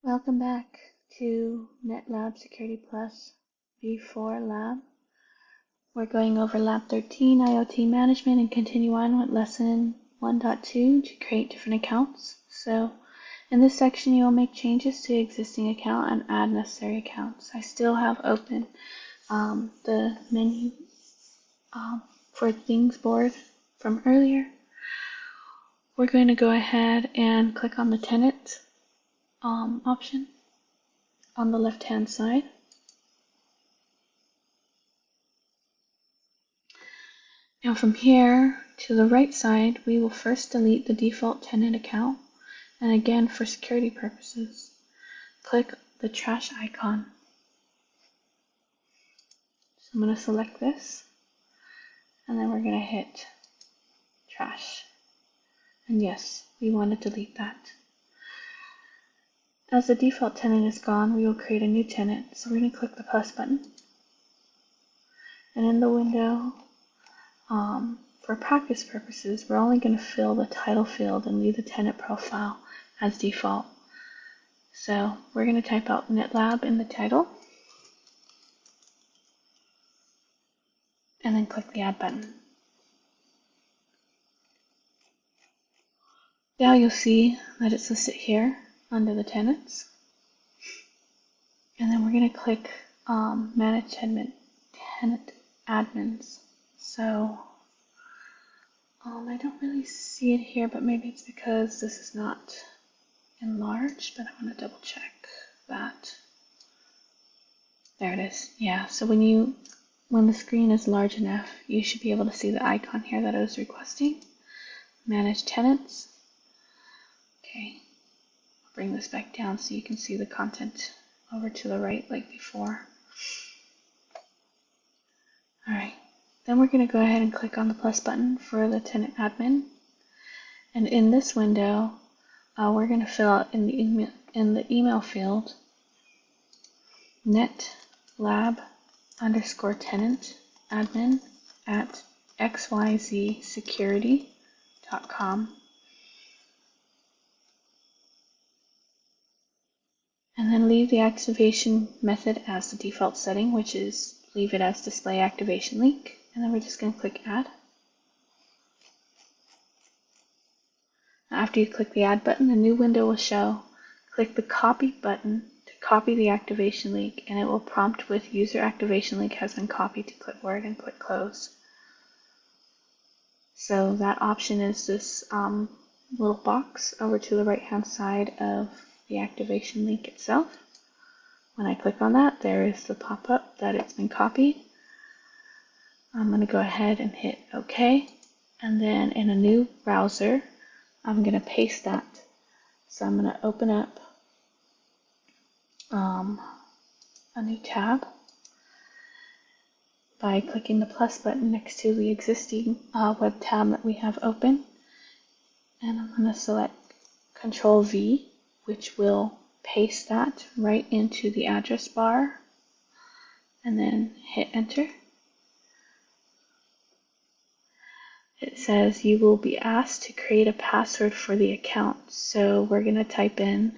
Welcome back to NetLab Security Plus V4 Lab. We're going over Lab 13, IoT Management, and continue on with Lesson 1.2 to create different accounts. So in this section, you will make changes to the existing account and add necessary accounts. I still have open the menu for things board from earlier. We're going to go ahead and click on the tenant option on the left hand side. Now from here to the right side, we will first delete the default tenant account, and again for security purposes, click the trash icon. So I'm going to select this, and then we're going to hit trash. And yes, we want to delete that. As the default tenant is gone, we will create a new tenant. So we're going to click the plus button. And in the window, for practice purposes, we're only going to fill the title field and leave the tenant profile as default. So we're going to type out NetLab in the title, and then click the add button. Now you'll see that it's listed here under the tenants. And then we're going to click Manage Tenant Admins. So I don't really see it here, but maybe it's because this is not enlarged, but I'm going to double check that. There it is. Yeah, so when the screen is large enough, you should be able to see the icon here that I was requesting. Manage Tenants. Okay, I'll bring this back down so you can see the content over to the right like before. Alright, then we're going to go ahead and click on the plus button for the tenant admin. And in this window, we're going to fill out in the email field netlab_tenant admin at xyzsecurity.com. And then leave the activation method as the default setting, which is leave it as display activation link. And then we're just going to click add. After you click the add button, a new window will show. Click the copy button to copy the activation link, and it will prompt with user activation link has been copied to clipboard, and click close. So that option is this little box over to the right hand side of the activation link itself. When I click on that, there is the pop-up that it's been copied. I'm going to go ahead and hit OK, and then in a new browser, I'm going to paste that. So I'm going to open up a new tab by clicking the plus button next to the existing web tab that we have open. And I'm going to select Control V, which will paste that right into the address bar, and then hit enter. It says you will be asked to create a password for the account. So we're going to type in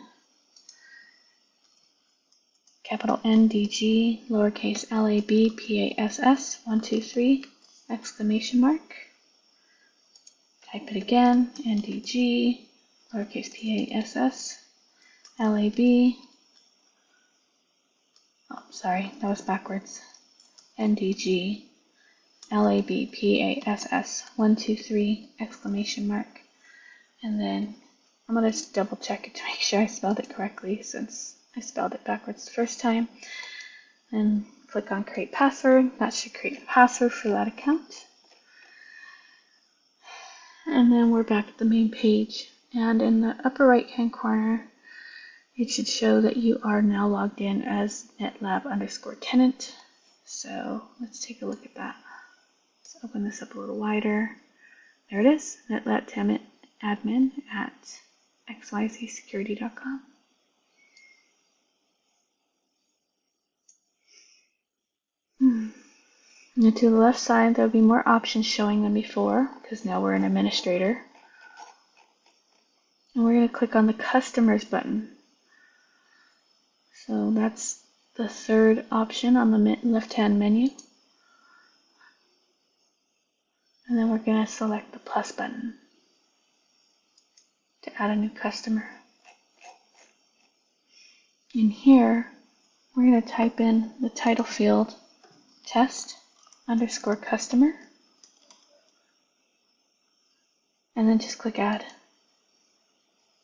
capital NDG, lowercase LABPASS, 123, exclamation mark. Type it again, NDG, lowercase PASS, LAB, oh sorry, that was backwards, NDG, LABPASS, 123, exclamation mark. And then I'm going to double check it to make sure I spelled it correctly since I spelled it backwards the first time. And click on create password. That should create a password for that account. And then we're back at the main page. And in the upper right hand corner, it should show that you are now logged in as netlab_tenant. So let's take a look at that. Let's open this up a little wider. There it is, netlab tenant admin at xyzsecurity.com. Now to the left side, there'll be more options showing than before because now we're an administrator. And we're going to click on the Customers button. So that's the third option on the left-hand menu. And then we're going to select the plus button to add a new customer. In here, we're going to type in the title field test_customer, and then just click add.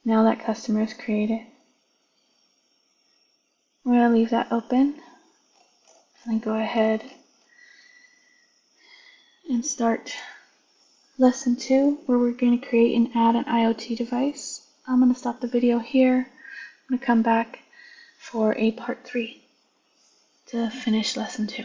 Now that customer is created. We're going to leave that open and then go ahead and start lesson 2, where we're going to create and add an IoT device. I'm going to stop the video here. I'm going to come back for a part 3 to finish lesson 2.